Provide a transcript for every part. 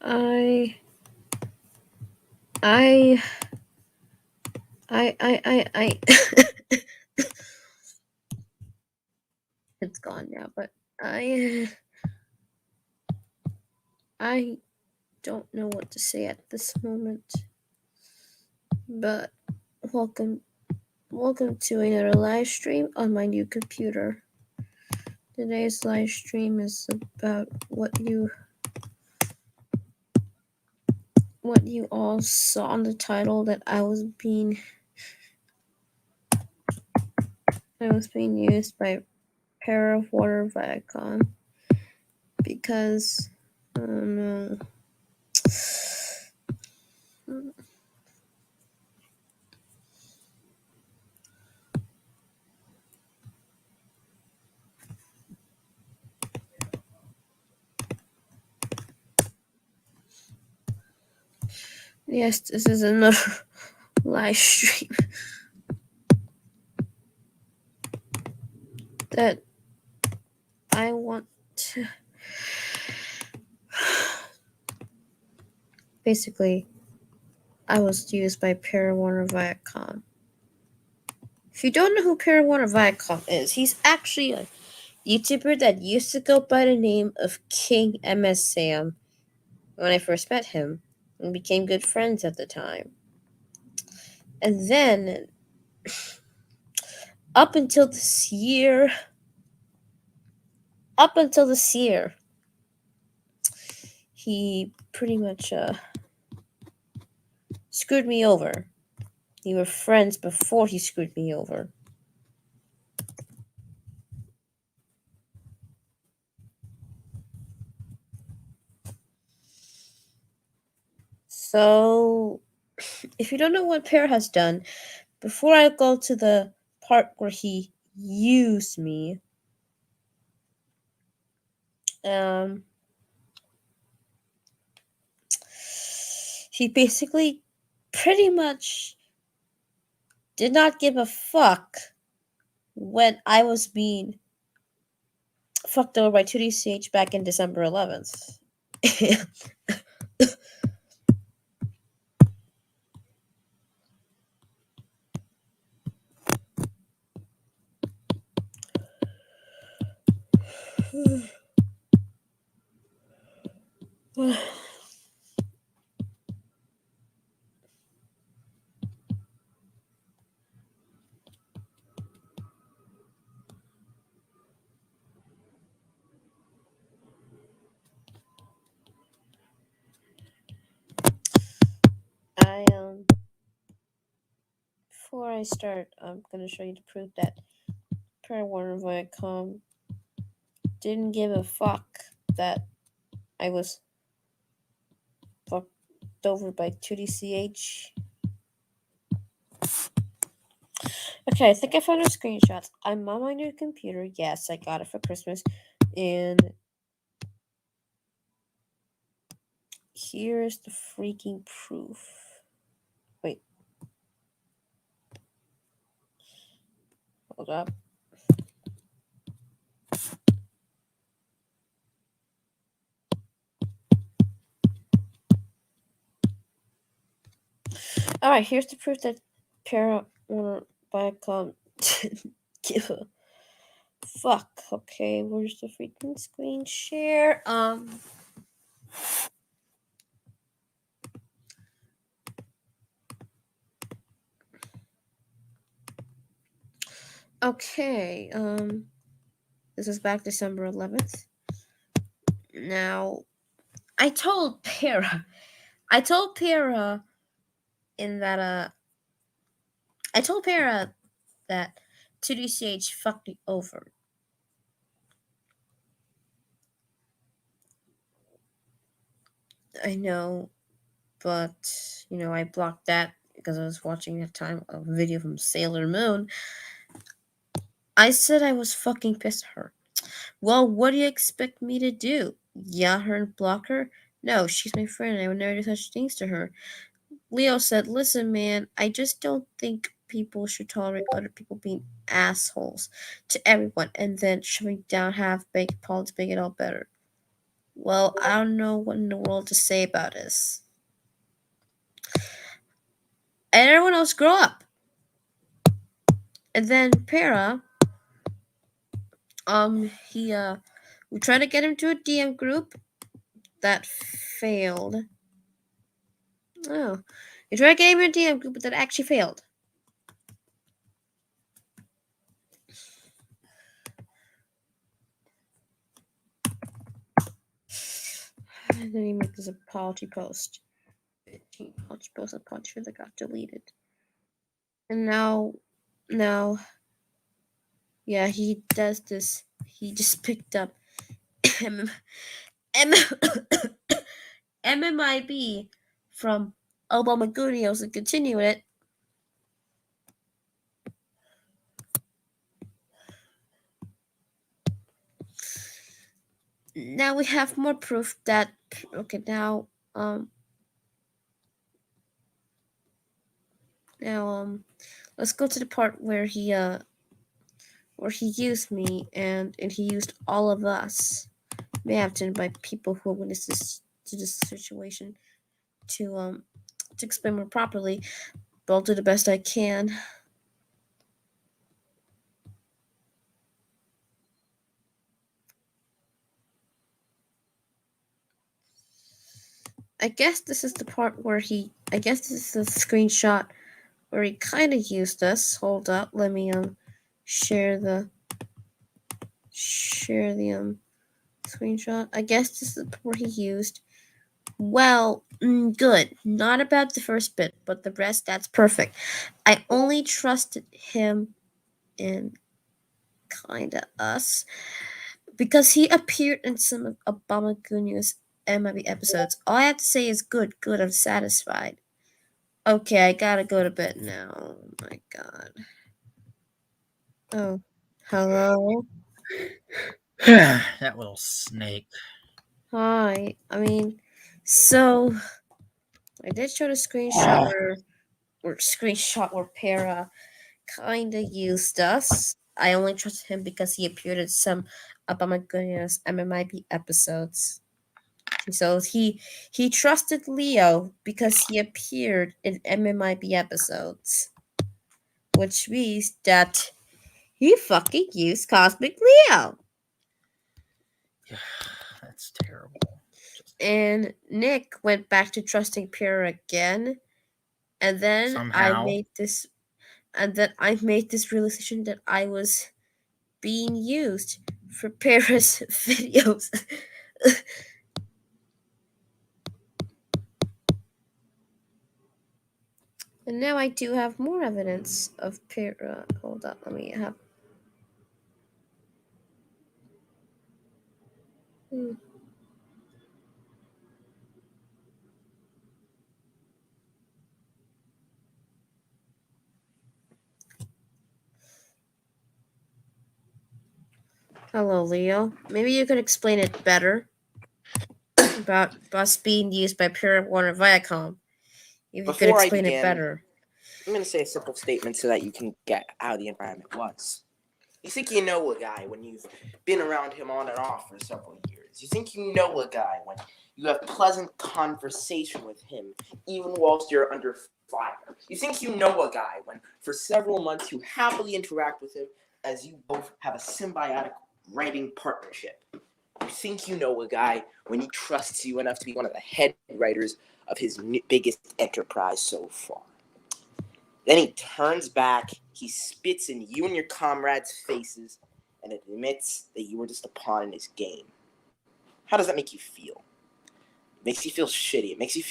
I I it's gone now, but I don't know what to say at this moment. But welcome to another live stream on my new computer. Today's live stream is about what you all saw on the title, that I was being used by Parawarnerviacom because I don't know. Yes, this is another live stream that I want to. Basically, I was used by Parawarnerviacom. If you don't know who Parawarnerviacom is, he's actually a YouTuber that used to go by the name of King MS Sam when I first met him and became good friends at the time. And then, up until this year, he pretty much screwed me over. We were friends before he screwed me over. So, if you don't know what Pear has done, before I go to the part where he used me, he basically pretty much did not give a fuck when I was being fucked over by 2DCH back in December 11th. Before I start, I'm gonna show you the proof that Parawarnerviacom didn't give a fuck that I was fucked over by 2DCH. Okay, I think I found a screenshot. I'm on my new computer. Yes, I got it for Christmas. And here's the freaking proof. Wait. Hold up. Alright, here's the proof that Parawarnerviacom didn't give a fuck. Okay, where's the freaking screen share? Okay, this is back December 11th. Now, I told Para in that, I told Para that 2DCH fucked me over. I know, but, I blocked that because I was watching at the time a video from Sailor Moon. I said I was fucking pissed at her. Well, what do you expect me to do? Yell her and block her? No, she's my friend. I would never do such things to her. Leo said, listen, man, I just don't think people should tolerate other people being assholes to everyone and then shoving down half-baked politics to make it all better. Well, I don't know what in the world to say about this. And everyone else grow up. And then Para, he we tried to get him to a DM group that failed. Oh, we tried to get him to a DM group that actually failed. And then he made this apology post. Apology post that got deleted. And now, yeah, he does this. He just picked up MMIB from Obama Studios and continue it. Now we have more proof that okay now let's go to the part where he used me and he used all of us. May have to invite people who witnessed this to this situation to explain more properly, but I'll do the best I can. I guess this is the part where I guess this is the screenshot where he kind of used us. Hold up, let me share the screenshot. I guess this is where he used. Well, good. Not about the first bit, but the rest, that's perfect. I only trusted him in kinda us because he appeared in some of Obama Jr.'s MIB episodes. All I have to say is good, I'm satisfied. Okay, I gotta go to bed now. Oh my god. Oh, hello? That little snake. Hi. So I did show the screenshot where Para kinda used us. I only trusted him because he appeared in some Obama Goodness MMIP episodes. So he trusted Leo because he appeared in MMIP episodes, which means that he fucking used Cosmic Leo. That's terrible. And Nick went back to trusting Para again, and then Somehow. I made this realization that I was being used for Para's videos. And now I do have more evidence of Para. Hold up, let me have. Hmm. Hello, Leo. Maybe you could explain it better about us being used by Parawarnerviacom. If you could Before I explain it begin, better. I'm going to say a simple statement so that you can get how the environment was. You think you know a guy when you've been around him on and off for several years. You think you know a guy when you have pleasant conversation with him, even whilst you're under fire. You think you know a guy when, for several months, you happily interact with him as you both have a symbiotic writing partnership. You think you know a guy when he trusts you enough to be one of the head writers of his biggest enterprise so far. Then he turns back, he spits in you and your comrades' faces, and admits that you were just a pawn in his game. How does that make you feel? It makes you feel shitty. It makes you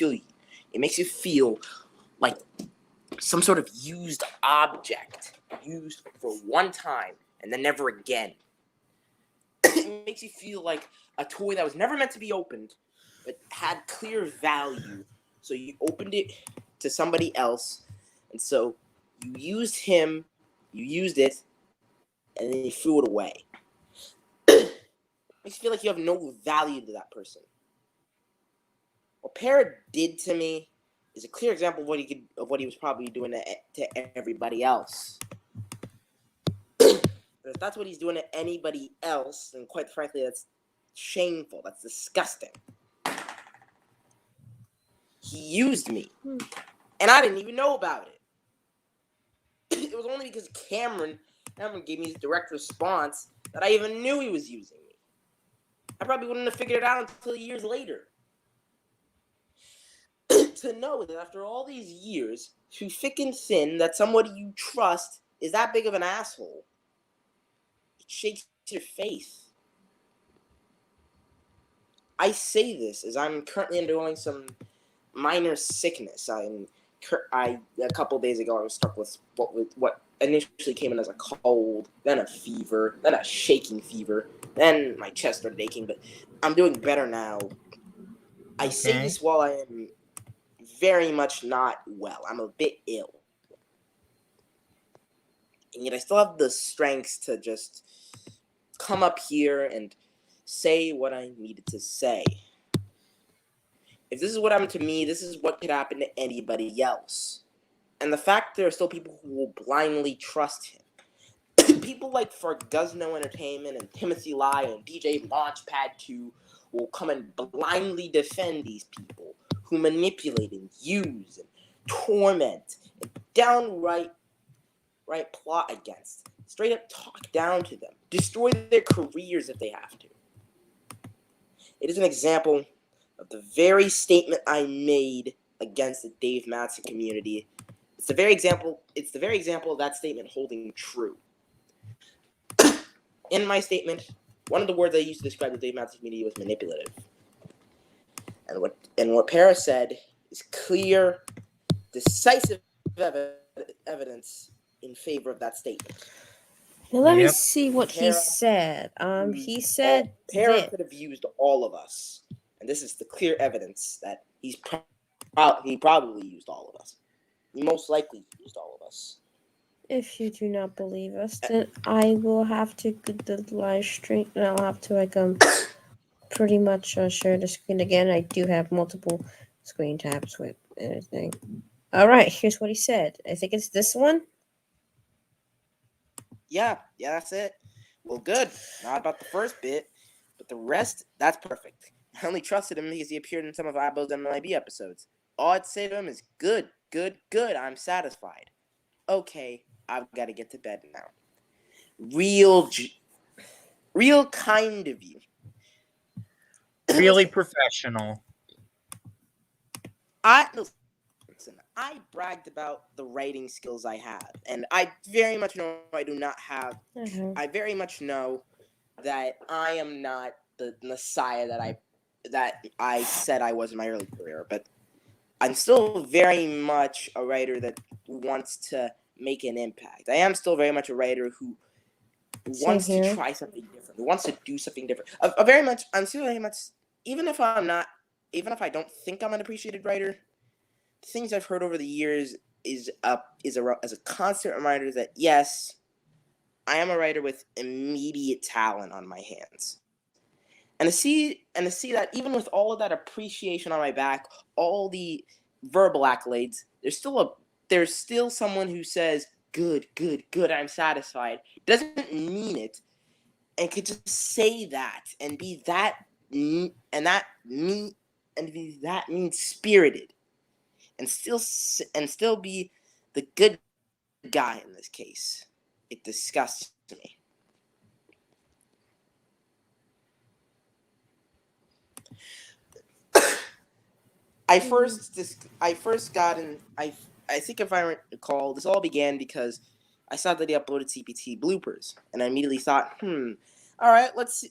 feel like some sort of used object, used for one time and then never again. It makes you feel like a toy that was never meant to be opened, but had clear value. So you opened it to somebody else, and so you used him, you used it, and then you threw it away. Makes you feel like you have no value to that person. What Parrot did to me is a clear example of what he was probably doing to everybody else. But if that's what he's doing to anybody else, then quite frankly, that's shameful. That's disgusting. He used me, and I didn't even know about it. It was only because Cameron gave me his direct response that I even knew he was using me. I probably wouldn't have figured it out until years later. To know that after all these years, through thick and thin, that somebody you trust is that big of an asshole, it shakes your faith. I say this as I'm currently undergoing some minor sickness. A couple days ago, I was struck with what initially came in as a cold, then a fever, then a shaking fever, then my chest started aching, but I'm doing better now. I say this while I am very much not well. I'm a bit ill. And yet I still have the strength to just come up here and say what I needed to say. If this is what happened to me, this is what could happen to anybody else. And the fact there are still people who will blindly trust him. People like Ferguzno Entertainment and Timothy Lai and DJ Launchpad 2 will come and blindly defend these people who manipulate and use and torment and downright plot against. Straight up talk down to them. Destroy their careers if they have to. It is an example of the very statement I made against the Dave Matson community. It's the very example of that statement holding true. In my statement, one of the words I used to describe the Dave Matson community was manipulative. And what Para said is clear, decisive evidence in favor of that statement. Now let me see what he said. He said Para could have used all of us, and this is the clear evidence that he probably used all of us. He most likely used all of us. If you do not believe us, then I will have to get the live stream, and I'll have to pretty much share the screen again. I do have multiple screen tabs with everything. All right, here's what he said. I think it's this one. Yeah, that's it. Well, good. Not about the first bit, but the rest, that's perfect. I only trusted him because he appeared in some of Abbo's MLB episodes. All I'd say to him is, good. I'm satisfied. Okay, I've got to get to bed now. Real kind of you. Really professional. Listen, I bragged about the writing skills I have, and I very much know I do not have. I very much know that I am not the messiah that I said I was in my early career, but I'm still very much a writer that wants to make an impact. I am still very much a writer who wants to try something different, who wants to do something different. I'm still very much, even if I don't think I'm an appreciated writer, things I've heard over the years is a constant reminder that yes, I am a writer with immediate talent on my hands. And to see that even with all of that appreciation on my back, all the verbal accolades, there's still someone who says, good, I'm satisfied. Doesn't mean it, and could just say that and be that mean spirited, and still be the good guy in this case. It disgusts me. I first got in. I think if I recall, this all began because I saw that he uploaded CPT bloopers, and I immediately thought, all right, let's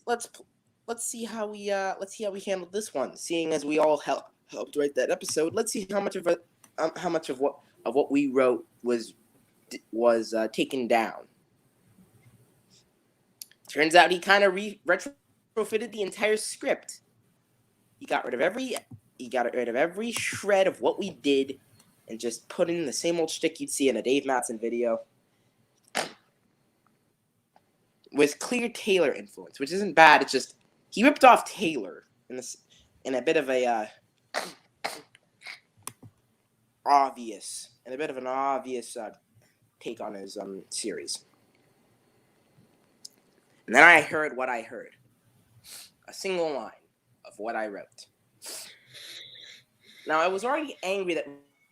see how we handled this one. Seeing as we all helped write that episode, let's see how much of what we wrote was taken down. Turns out he kind of retrofitted the entire script. He got rid of every shred of what we did and just put in the same old shtick you'd see in a Dave Matson video with clear Taylor influence, which isn't bad. It's just he ripped off Taylor in a bit of an obvious take on his series. And then I heard what I heard. a single line of what I wrote. Now, I was already angry that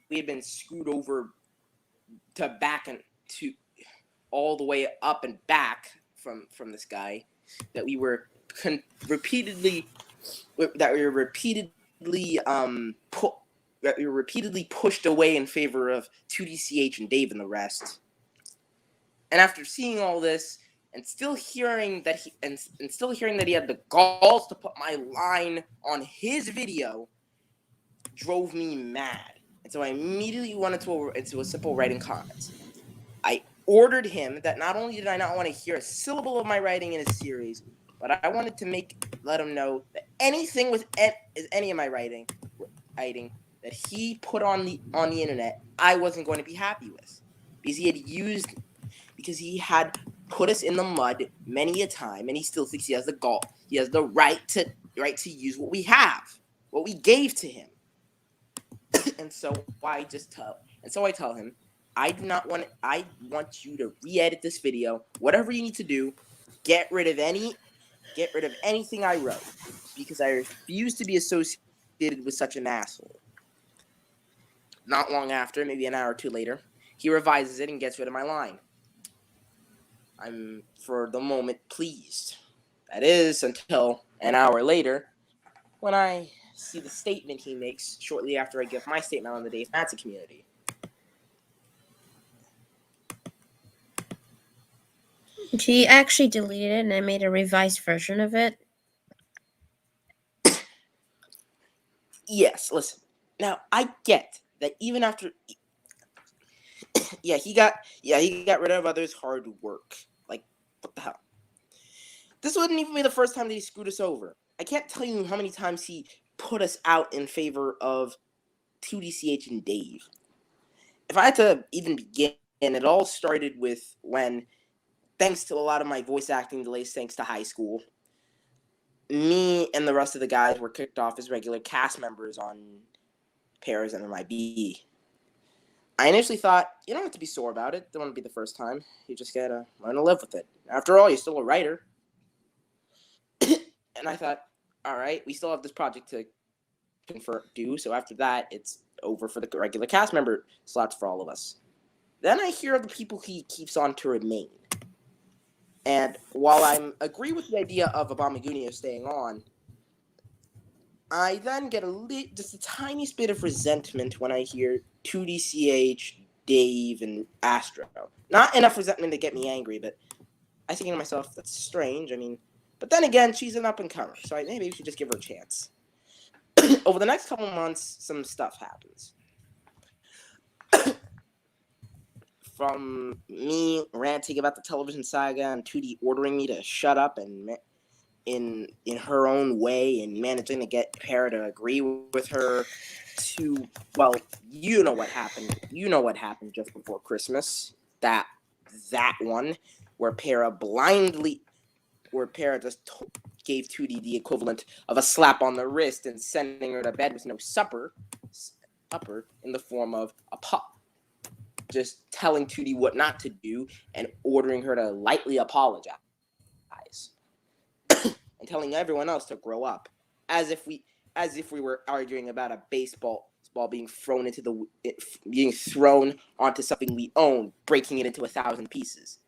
we had been screwed over to back and to all the way up and back from this guy, that we were repeatedly pushed away in favor of 2DCH and Dave and the rest. And after seeing all this, and still hearing that he had the balls to put my line on his video, drove me mad. And so I immediately went into a simple writing comment. I ordered him that not only did I not want to hear a syllable of my writing in his series, but I wanted to let him know that anything with any of my writing that he put on the internet, I wasn't going to be happy with, because he had put us in the mud many a time, and he still thinks he has the right to use what we have, what we gave to him. And so I tell him, I want you to re-edit this video, whatever you need to do, get rid of anything I wrote, because I refuse to be associated with such an asshole. Not long after, maybe an hour or two later, he revises it and gets rid of my line. I'm, for the moment, pleased. That is, until an hour later, when I see the statement he makes shortly after I give my statement on the Dave Matson community. He actually deleted it and I made a revised version of it. Yes, listen. Now, I get that even after... he got rid of others' hard work. Like, what the hell? This wouldn't even be the first time that he screwed us over. I can't tell you how many times he put us out in favor of 2DCH and Dave. If I had to even begin, it all started with when, thanks to a lot of my voice acting delays thanks to high school, me and the rest of the guys were kicked off as regular cast members on Pairs and MIB. I initially thought, you don't have to be sore about it. Don't want to be the first time. You just gotta learn to live with it. After all, you're still a writer. And I thought, all right, we still have this project to do. So after that, it's over for the regular cast member slots for all of us. Then I hear the people he keeps on to remain. And while I agree with the idea of Abamagunio staying on, I then get just a tiny bit of resentment when I hear 2DCH, Dave, and Astro. Not enough resentment to get me angry, but I think to myself, that's strange. I mean, but then again, she's an up-and-comer, so maybe we should just give her a chance. Over the next couple months, some stuff happens. From me ranting about the television saga and 2D ordering me to shut up and in her own way and managing to get Para to agree with her, to, well, you know what happened. You know what happened just before Christmas. That one where Para just gave 2D the equivalent of a slap on the wrist and sending her to bed with no supper in the form of a pop. Just telling 2D what not to do and ordering her to lightly apologize. And telling everyone else to grow up. As if we were arguing about a baseball ball being thrown onto something we own, breaking it into 1,000 pieces.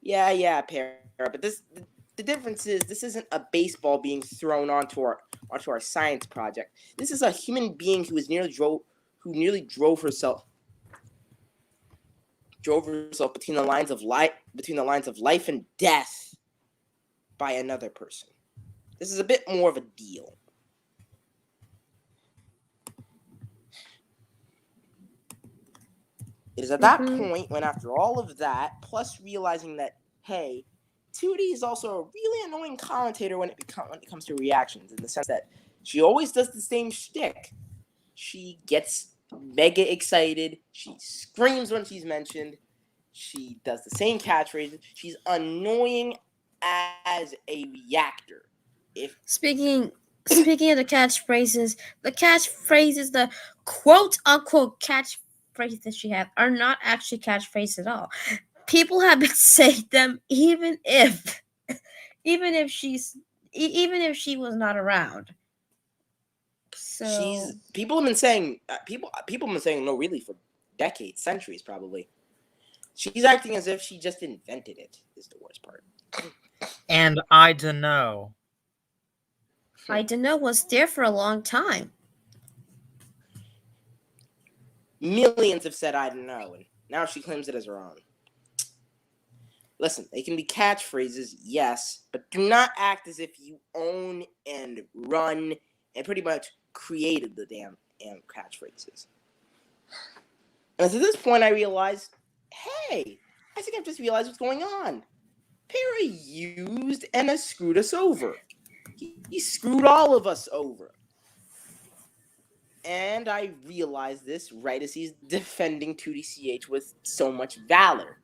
Yeah, Para, but the difference is this isn't a baseball being thrown onto our science project. This is a human being who nearly drove herself between the lines of life and death by another person. This is a bit more of a deal. It is at that point when, after all of that, plus realizing that, hey, 2D is also a really annoying commentator when it comes to reactions, in the sense that she always does the same shtick. She gets mega excited. She screams when she's mentioned. She does the same catchphrases. She's annoying as a reactor. Speaking of the catchphrases, the quote-unquote catchphrases that she has are not actually catchphrases at all. People have been saying them even if she's even if she was not around. So people have been saying no, really, for decades, centuries, probably. She's acting as if she just invented it. Is the worst part. And I dunno. I don't know, was there for a long time. Millions have said I don't know, and now she claims it as her own. Listen, they can be catchphrases, yes, but do not act as if you own and run and pretty much created the damn catchphrases. And at this point, I realized, hey, I think I've just realized what's going on. Perry used and has screwed us over. He screwed all of us over. And I realized this right as he's defending 2DCH with so much valor.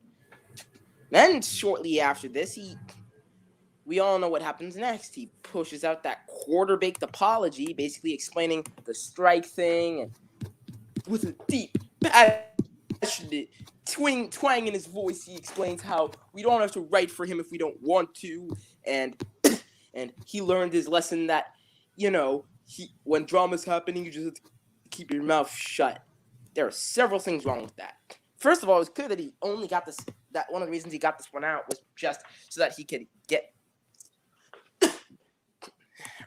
Then, shortly after this, we all know what happens next. He pushes out that quarter-baked apology, basically explaining the strike thing, and with a deep, passionate twang in his voice, he explains how we don't have to write for him if we don't want to, and he learned his lesson that, when drama's happening, you just have to keep your mouth shut. There are several things wrong with that. First of all, it was clear that he only got this. That one of the reasons he got this one out was just so that he could get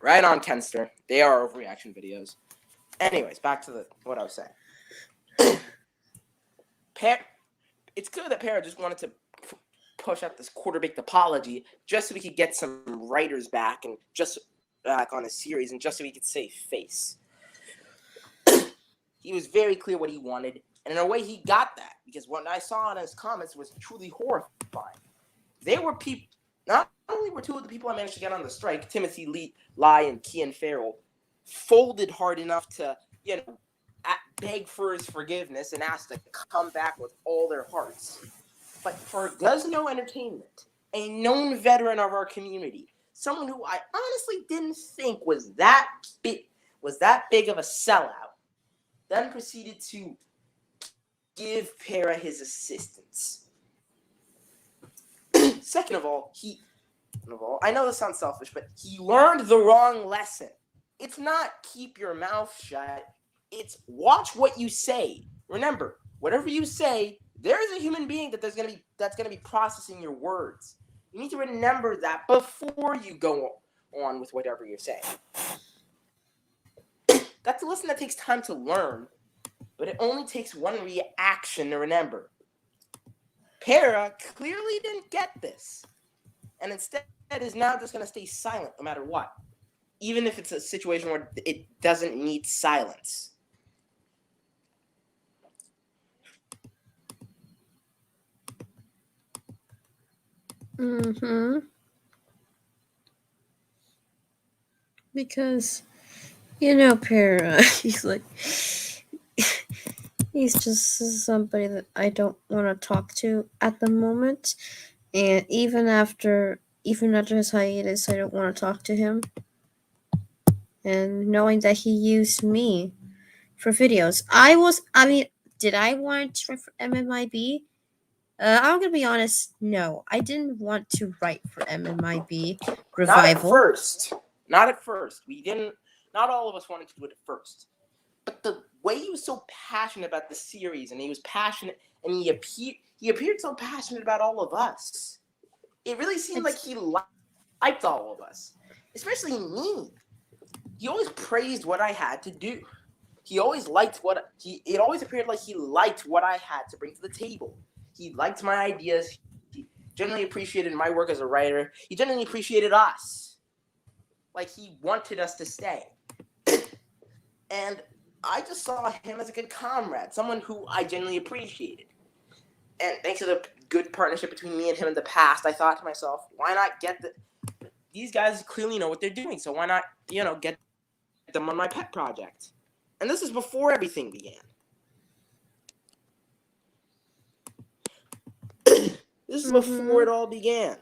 right on Kenster. They are overreaction videos. Anyways, back to what I was saying. It's clear that Para just wanted to push out this quarter-baked apology just so we could get some writers back and just back on his series and just so he could save face. He was very clear what he wanted, and in a way he got that, because what I saw in his comments was truly horrifying. They were people, not only were two of the people I managed to get on the strike, Timothy Lai and Kian Farrell, folded hard enough to, beg for his forgiveness and ask to come back with all their hearts. But for Guzno Entertainment, a known veteran of our community, someone who I honestly didn't think was that big of a sellout, then proceeded to give Para his assistance. Second of all, I know this sounds selfish, but he learned the wrong lesson. It's not keep your mouth shut. It's watch what you say. Remember, whatever you say, there is a human being that's gonna be processing your words. You need to remember that before you go on with whatever you're saying. That's a lesson that takes time to learn, but it only takes one reaction to remember. Para clearly didn't get this, and instead is now just going to stay silent no matter what, even if it's a situation where it doesn't need silence. Because, Para, he's like, he's just somebody that I don't want to talk to at the moment. And even after his hiatus, I don't want to talk to him. And knowing that he used me for videos, did I want to write for MMIB? I'm gonna be honest. No, I didn't want to write for MMIB Revival. Not at first. We didn't. Not all of us wanted to do it at first. But the way he was so passionate about the series, and he was passionate, and he appeared so passionate about all of us. It really seemed like he liked all of us, especially me. He always praised what I had to do. He always liked it always appeared like he liked what I had to bring to the table. He liked my ideas. He generally appreciated my work as a writer. He generally appreciated us. Like he wanted us to stay. And I just saw him as a good comrade, someone who I genuinely appreciated. And thanks to the good partnership between me and him in the past, I thought to myself, why not these guys clearly know what they're doing, so why not, get them on my pet project? And this is before everything began. This is before it all began.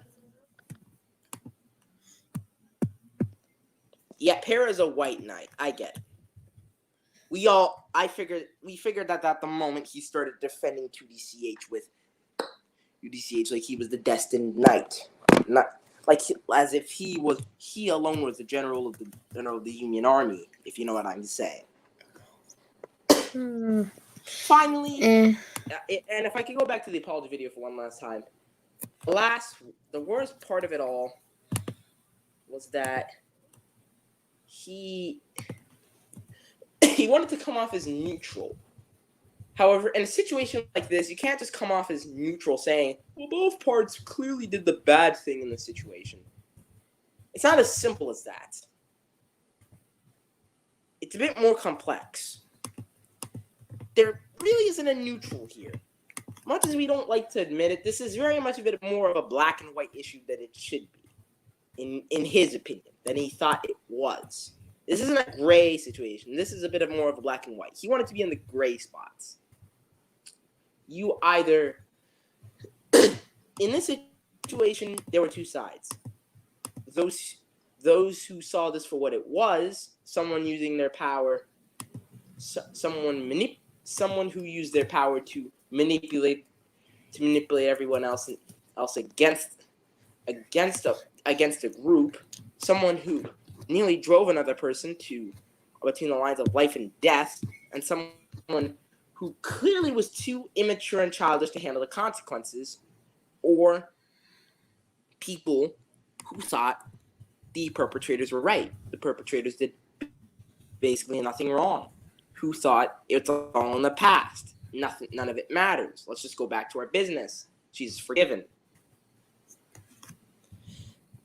Yeah, Para is a white knight. I get it. We figured that at the moment he started defending 2DCH with UDCH like he was the destined knight. as if he alone was the general of the Union Army, if you know what I'm saying. Finally, Eh. and if I could go back to the apology video for one last time, the worst part of it all was that he wanted to come off as neutral. However, in a situation like this, you can't just come off as neutral saying, well, both parts clearly did the bad thing in the situation. It's not as simple as that. It's a bit more complex. There really isn't a neutral here. Much as we don't like to admit it, this is very much a bit more of a black and white issue than it should be, in his opinion, than he thought it was. This isn't a gray situation. This is a bit of more of a black and white. He wanted to be in the gray spots. You either... in this situation, there were two sides. Those who saw this for what it was, someone using their power, someone who used their power to manipulate everyone else against a group, someone who nearly drove another person to between the lines of life and death, and someone who clearly was too immature and childish to handle the consequences, or people who thought the perpetrators were right. The perpetrators did basically nothing wrong. Who thought it's all in the past. None of it matters. Let's just go back to our business. She's forgiven.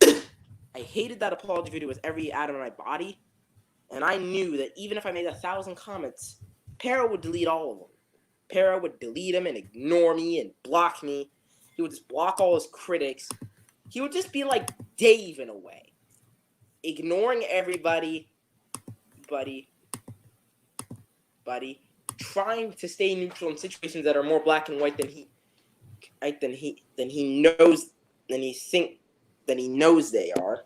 I hated that apology video with every atom in my body, and I knew that even if I made 1,000 comments, Para would delete all of them. Para would delete them and ignore me and block me. He would just block all his critics. He would just be like Dave in a way. Ignoring everybody, buddy, trying to stay neutral in situations that are more black and white than he knows they are,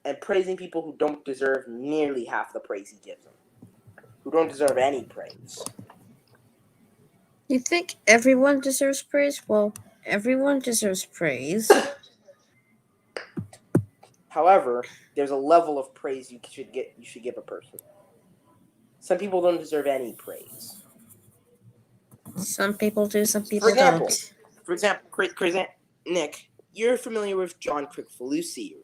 and praising people who don't deserve nearly half the praise he gives them, who don't deserve any praise. You think everyone deserves praise? Well, everyone deserves praise. However, there's a level of praise you should give a person. Some people don't deserve any praise. Some people do, some people don't. For example, Nick, you're familiar with John Kricfalusi,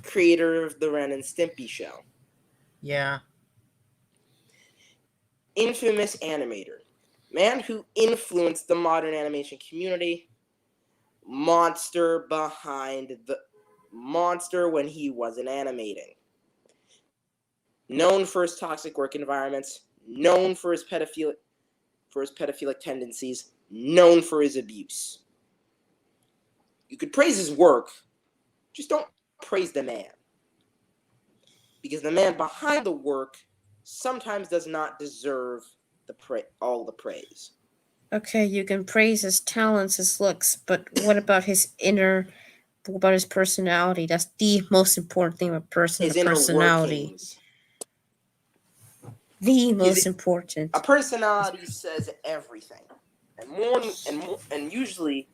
creator of the Ren and Stimpy show. Yeah. Infamous animator. Man who influenced the modern animation community. Monster when he wasn't animating. Known for his toxic work environments. Known for his pedophilic tendencies. Known for his abuse. You could praise his work, just don't praise the man. Because the man behind the work sometimes does not deserve all the praise. Okay, you can praise his talents, his looks, but what about his personality? That's the most important thing of a person, his the personality. Workings. The most important. A personality says everything. And usually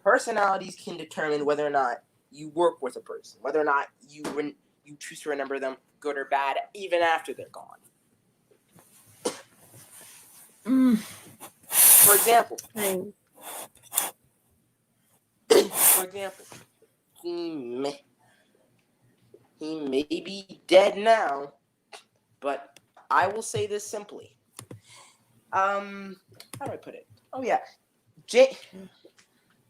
personalities can determine whether or not you work with a person, whether or not you choose to remember them, good or bad, even after they're gone. For example, he may be dead now, but I will say this simply. How do I put it? Oh yeah,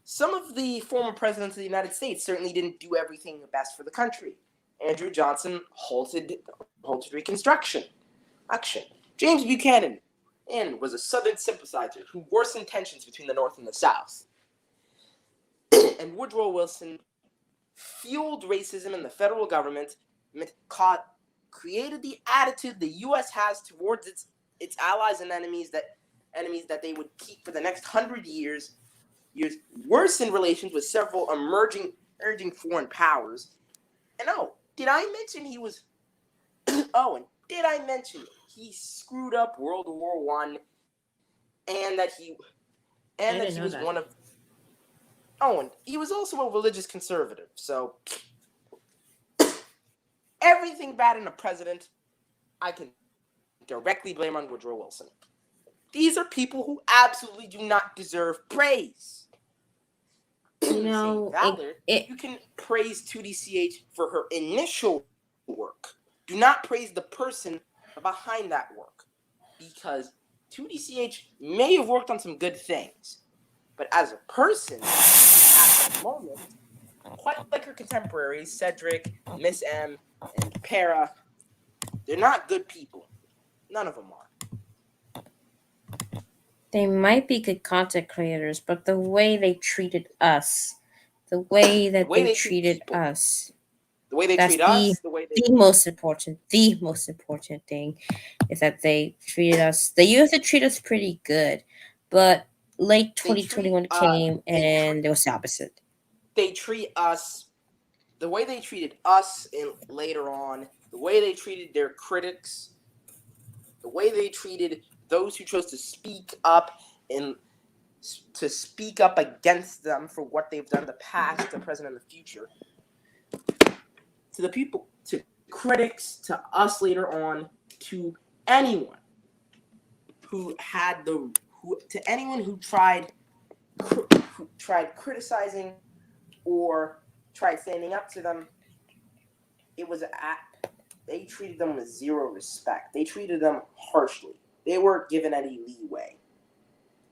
some of the former presidents of the United States certainly didn't do everything best for the country. Andrew Johnson halted Reconstruction action. James Buchanan was a Southern sympathizer who worsened tensions between the North and the South. And Woodrow Wilson fueled racism in the federal government, created the attitude the U.S. has towards its allies and enemies that they would keep for the next 100 years, worsened relations with several emerging foreign powers. And did I mention he was... and did I mention he screwed up World War I and that he was that. one of. Oh, and he was also a religious conservative. So everything bad in a president, I can directly blame on Woodrow Wilson. These are people who absolutely do not deserve praise. You know, You can praise 2DCH for her initial work. Do not praise the person behind that work. Because 2DCH may have worked on some good things. But as a person, at the moment, quite like her contemporaries, Cedric, Miss M, and Para, they're not good people. None of them are. they might be good content creators, but the way they treated us, the way The that way they they treat treated people, us, the way they that's treat us, the way they. the most important thing is that they treated us. They used to treat us pretty good, but late They treat 2021 came and it was the opposite. they treat us the way they treated us and later on, the way they treated their critics, the way they treated those who chose to speak up and to speak up against them for what they've done in the past, the present, and the future. To the people, to critics, to us later on, to anyone who had to anyone who tried criticizing or tried standing up to them, they treated them with zero respect. They treated them harshly. They weren't given any leeway.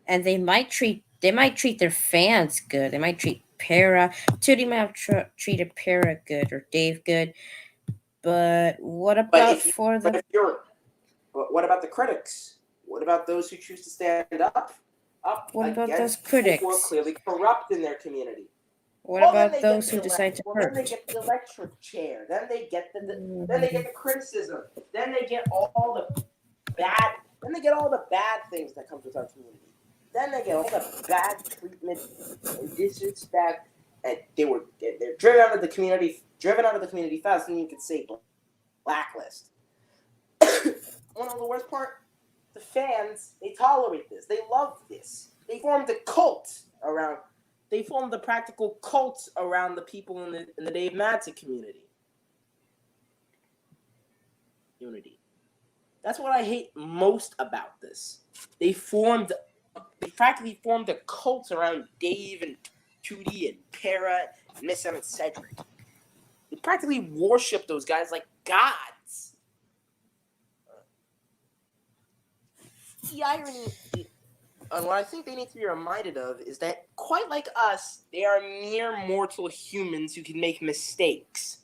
And they might treat their fans good. They might treat Tootie might have treated Para good or Dave good. But what But about what about the critics? What about those who choose to stand up what about those against people who are critics? clearly corrupt in their community? What about those who decide to Then hurt? they get the electric chair. Then they get the criticism. Then they get all the bad. Then they get all the bad things that comes with our community. Then they get all the bad treatment and disrespect, and they're driven out of the community fast, and you could say blacklist. One of the worst part, the fans, they tolerate this. They love this. They formed a cult around. They formed the practical cult around the people in the Dave Madsen community. Unity. That's what I hate most about this. They practically formed a cult around Dave and Tootie and Para and Miss M and Cedric. They practically worship those guys like gods. The irony, and what I think they need to be reminded of, is that quite like us, they are mere mortal humans who can make mistakes.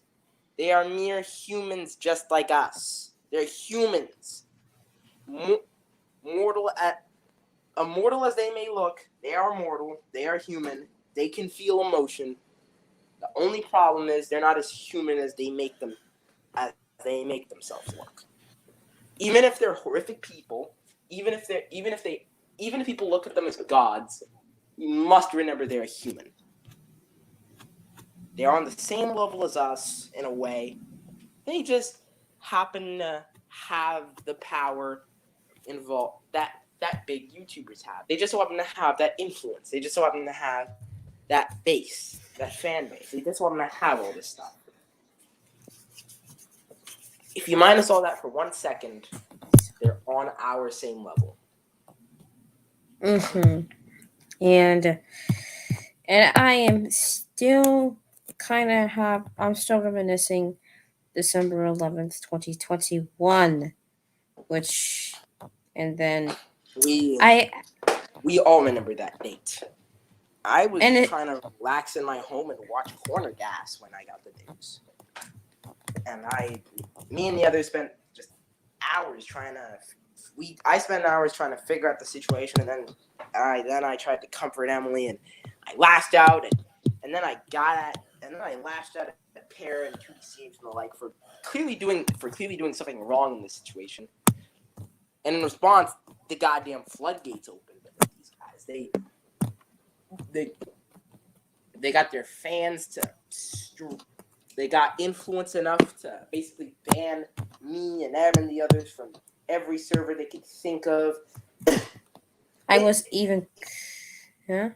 They are mere humans just like us. They're humans. Immortal as they may look, they are mortal. They are human. They can feel emotion. The only problem is they're not as human as they make themselves look. Even if they're horrific people, even if people look at them as gods, you must remember they're human. They're on the same level as us in a way. They just happen to have the power involved that big YouTubers have. They just so happen to have that influence. They just so happen to have that base, that fan base. They just so happen to have all this stuff. If you minus all that for 1 second, they're on our same level. And I am still I'm still reminiscing December 11th, 2021, and then we all remember that date. I was trying to relax in my home and watch Corner Gas when I got the news. And me and the others spent just hours I spent hours trying to figure out the situation, and then I tried to comfort Emily, and I lashed out, and then I lashed out at Para and 2DCH and the like for clearly doing something wrong in this situation. And in response, the goddamn floodgates opened with these guys. They got their fans they got influence enough to basically ban me and Evan and the others from every server they could think of. I was even. Huh?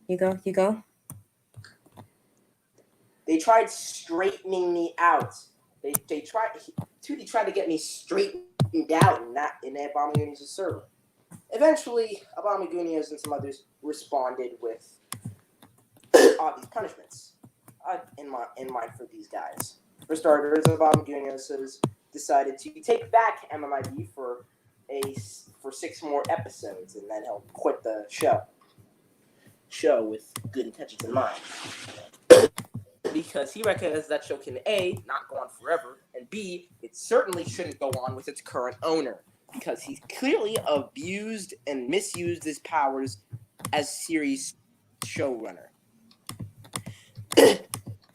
You go. You go. They tried straightening me out. They tried. Tootie tried to get me straightened out in that Obama Junior's server. Eventually, Obama Juniors and some others responded with these punishments in mind for these guys. For starters, Obama Juniors has decided to take back MMIB for 6 more episodes, and then he'll quit the show with good intentions in mind. Because he recognizes that show can A, not go on forever, and B, it certainly shouldn't go on with its current owner, because he's clearly abused and misused his powers as series showrunner.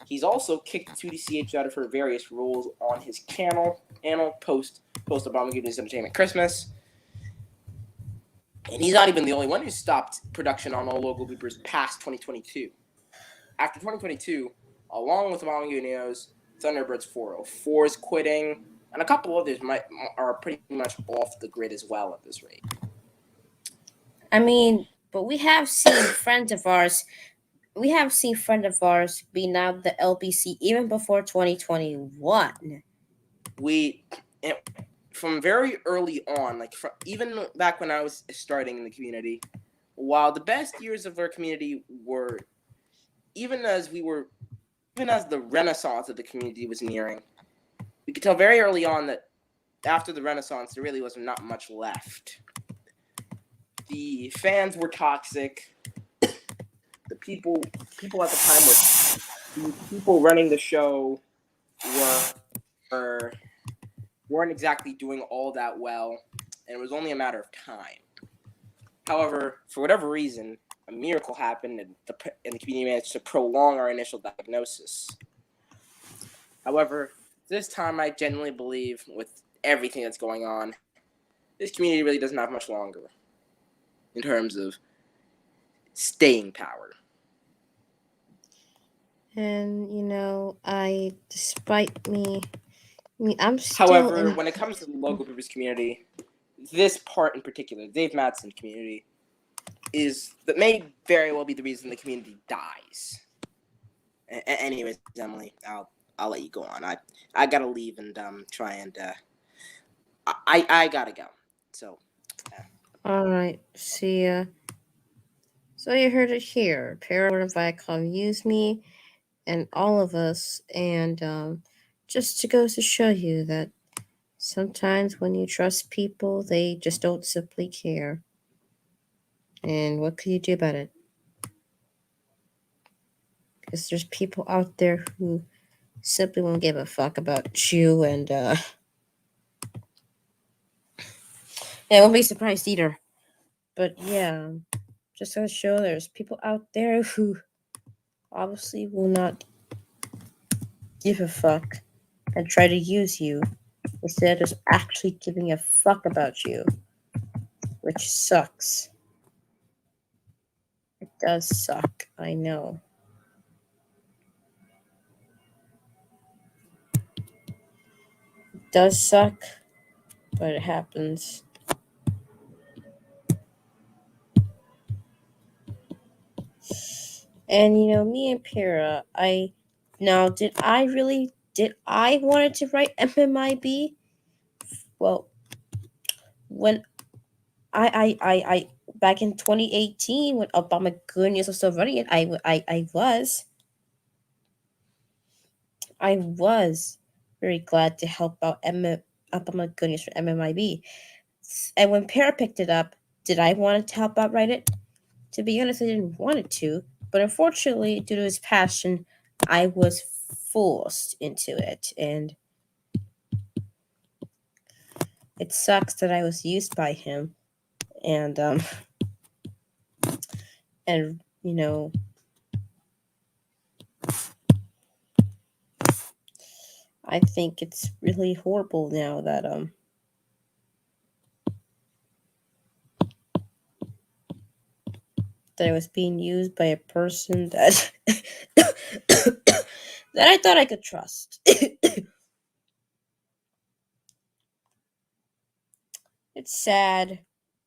He's also kicked 2DCH out of her various roles on his channel post Obama Goodness Entertainment Christmas. And he's not even the only one who stopped production on all local bloopers past 2022. After 2022, along with Obama Juniors, Thunderbirds 404 is quitting, and a couple others are pretty much off the grid as well at this rate. I mean, but we have seen friends of ours. We have seen friends of ours being out the LBC even before 2021. From very early on, even back when I was starting in the community, while the best years of our community were, even as the renaissance of the community was nearing, we could tell very early on that after the renaissance, there really was not much left. The fans were toxic. The people at the time the people running the show weren't exactly doing all that well, and it was only a matter of time. However, for whatever reason, a miracle happened, and the community managed to prolong our initial diagnosis. However, this time I genuinely believe, with everything that's going on, this community really doesn't have much longer in terms of staying power. And I'm still. However, when it comes to the local Brewers community, this part in particular, Dave Madsen community, that may very well be the reason the community dies. Anyways, Emily, I'll let you go on. I gotta leave and try and I gotta go. So. All right. See ya. So you heard it here. Parawarnerviacom used me and all of us, and just to go to show you that sometimes when you trust people, they just don't simply care. And what can you do about it? Because there's people out there who simply won't give a fuck about you, and I won't be surprised either. But yeah, just to show there's people out there who obviously will not give a fuck and try to use you instead of just actually giving a fuck about you, which sucks. It does suck, I know. It does suck, but it happens. And me and Para, did I wanted to write MMIB? Well, when I back in 2018 when Obama Goodness was still running it, I was very glad to help out Obama Goodness for MMIB. And when Para picked it up, did I want to help out write it? To be honest, I didn't want it to, but unfortunately, due to his passion, I was forced into it, and it sucks that I was used by him, and I think it's really horrible now that I was being used by a person that that I thought I could trust. It's sad,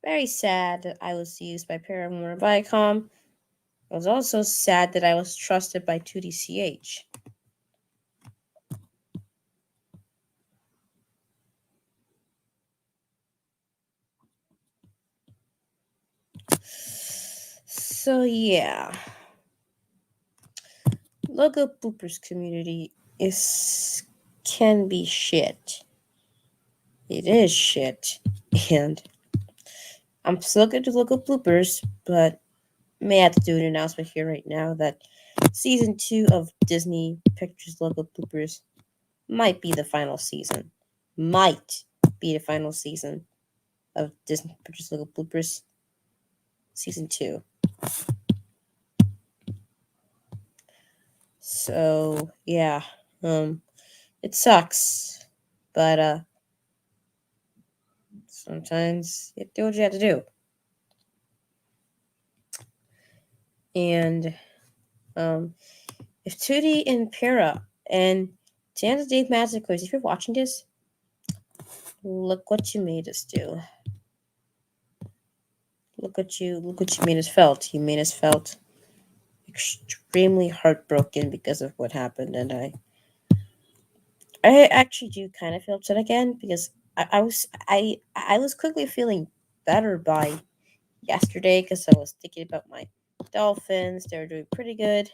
Very sad that I was used by Parawarnerviacom. I was also sad that I was trusted by 2DCH. So yeah, logo bloopers community can be shit. It is shit, and I'm still going to look up bloopers, but may have to do an announcement here right now that season 2 of Disney Pictures logo bloopers might be the final season. Might be the final season of Disney Pictures logo bloopers season 2. So yeah, it sucks, but sometimes you do what you have to do. And if 2D and Para and Tana Dave Magicoys, if you're watching this, look what you made us do. Look what you made us felt. You made us felt extremely heartbroken because of what happened, and I actually do kind of feel upset again because I was quickly feeling better by yesterday because I was thinking about my Dolphins. They were doing pretty good.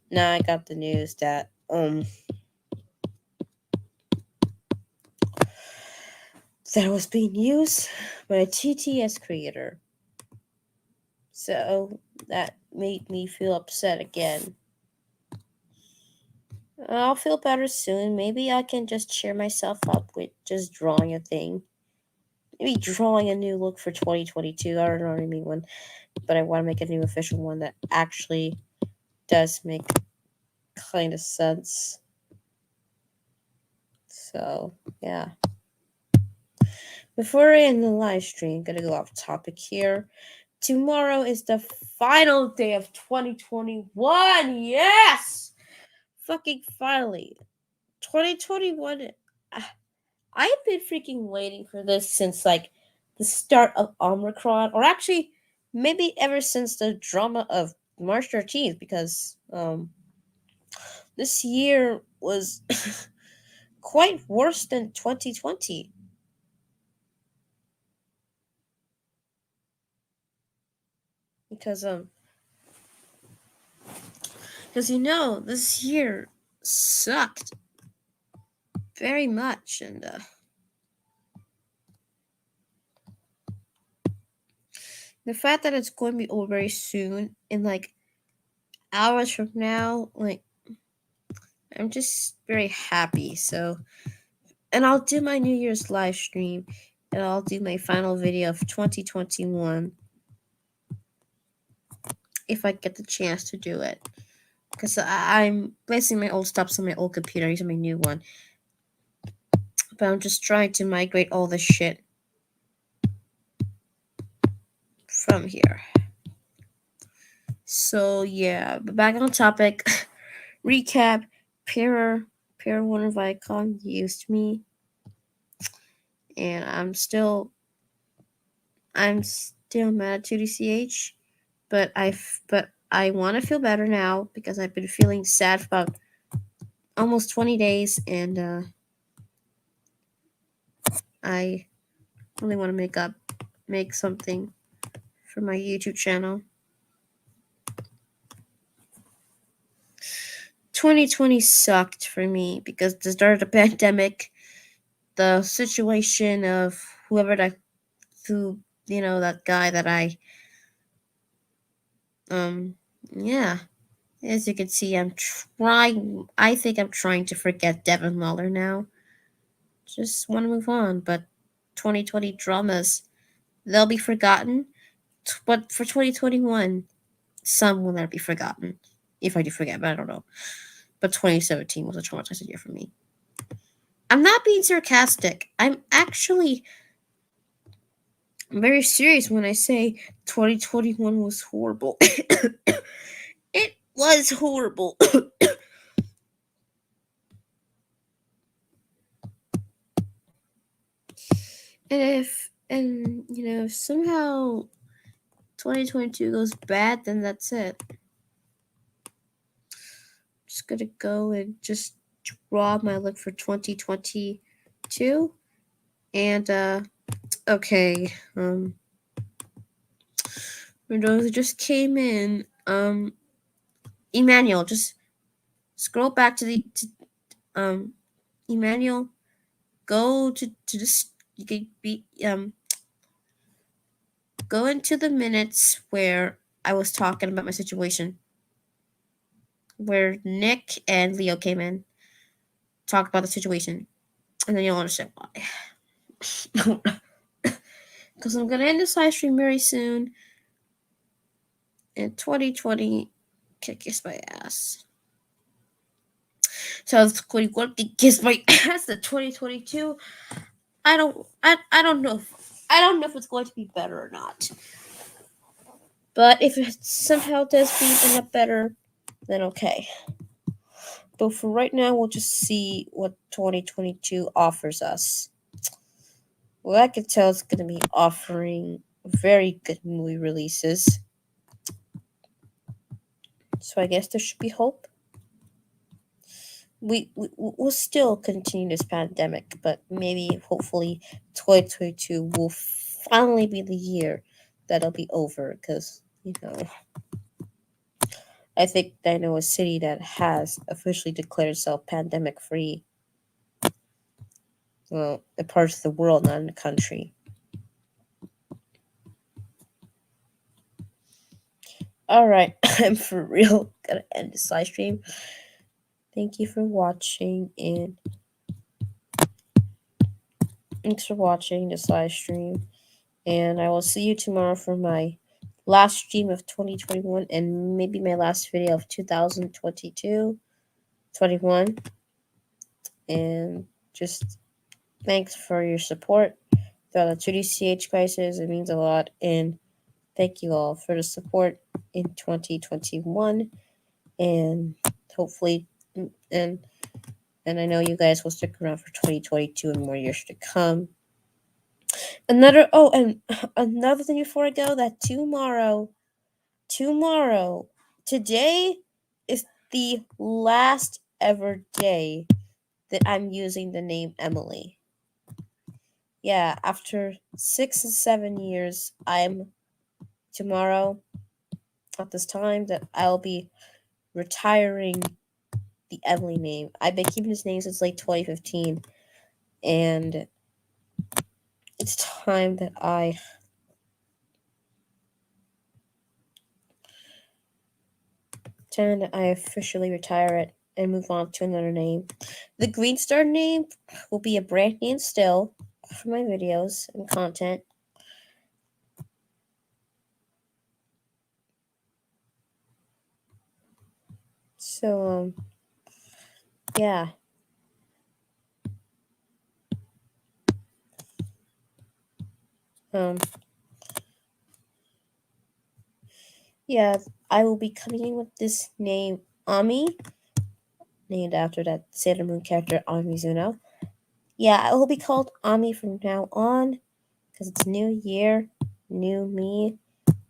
Now I got the news that that was being used by a TTS creator. So that made me feel upset again. I'll feel better soon. Maybe I can just cheer myself up with just drawing a thing. Maybe drawing a new look for 2022. I don't know what I mean one, but I want to make a new official one that actually does make kind of sense. So, yeah. Before I end the live stream, gonna go off topic here. Tomorrow is the final day of 2021. Yes! Fucking finally. 2021. I've been freaking waiting for this since like the start of Omicron, or actually maybe ever since the drama of March 13th, because this year was quite worse than 2020. Because this year sucked very much, and the fact that it's going to be over very soon, in like hours from now, like I'm just very happy. So, and I'll do my New Year's live stream, and I'll do my final video of 2021 if I get the chance to do it. Because I'm placing my old stops on my old computer, using my new one. But I'm just trying to migrate all this shit from here. So yeah, but back on topic. Recap: Parawarnerviacom used me, and I'm still mad at 2DCH, but I want to feel better now because I've been feeling sad for about almost 20 days, and I really want to make something for my YouTube channel. 2020 sucked for me because the start of the pandemic, the situation of that guy that yeah. As you can see, I think I'm trying to forget Devin Lawler now. Just want to move on, but 2020 dramas, they'll be forgotten. But for 2021, some will never be forgotten. If I do forget, but I don't know. But 2017 was a traumatizing year for me. I'm not being sarcastic. I'm actually very serious when I say 2021 was horrible. It was horrible. And if And, somehow 2022 goes bad, then that's it. Just gonna go and just draw my look for 2022. And, okay, for those who just came in, Emmanuel, just scroll back Emmanuel, go to this, you can be, go into the minutes where I was talking about my situation, where Nick and Leo came in, talked about the situation, and then you'll understand why. Because I'm gonna end this live stream very soon. In 2020, kiss my ass. So 2021 kiss my ass. The 2022, I don't know. I don't know if it's going to be better or not. But if it somehow does end up better, then okay. But for right now, we'll just see what 2022 offers us. Well, I can tell it's going to be offering very good movie releases. So I guess there should be hope. We'll still continue this pandemic, but maybe, hopefully, 2022 will finally be the year that'll be over. Because, I think I know a city that has officially declared itself pandemic free. Well, in parts of the world, not in the country. Alright, I'm for real gonna end this live stream. Thank you for watching, and thanks for watching this live stream. And I will see you tomorrow for my last stream of 2021 and maybe my last video of 2021. And just thanks for your support throughout the 2DCH crisis. It means a lot. And thank you all for the support in 2021. And hopefully, and I know you guys will stick around for 2022 and more years to come. And another thing before I go, that today is the last ever day that I'm using the name Emily. Yeah, after 6 and 7 years, tomorrow, at this time, that I'll be retiring the Emily name. I've been keeping this name since like 2015, and it's time that I officially retire it and move on to another name. The Green Star name will be a brand name still for my videos and content. So, yeah. Yeah, I will be coming in with this name, Ami, named after that Sailor Moon character, Ami Mizuno. Yeah, I will be called Ami from now on, because it's new year, new me,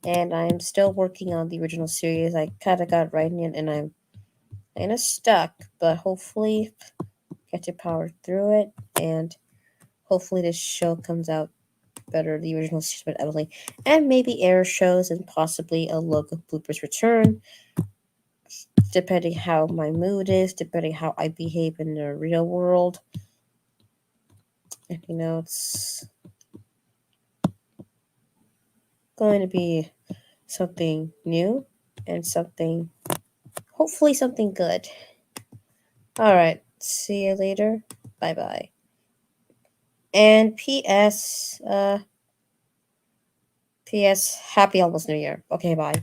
and I'm still working on the original series. I kind of got writing it, and I'm kind of stuck, but hopefully get to power through it, and hopefully this show comes out better, the original series with Emily, and maybe air shows and possibly a logo bloopers return, depending how my mood is, depending how I behave in the real world. And it's going to be something new and hopefully something good. Alright, see you later. Bye bye. And P.S. Happy almost New Year. Okay, bye.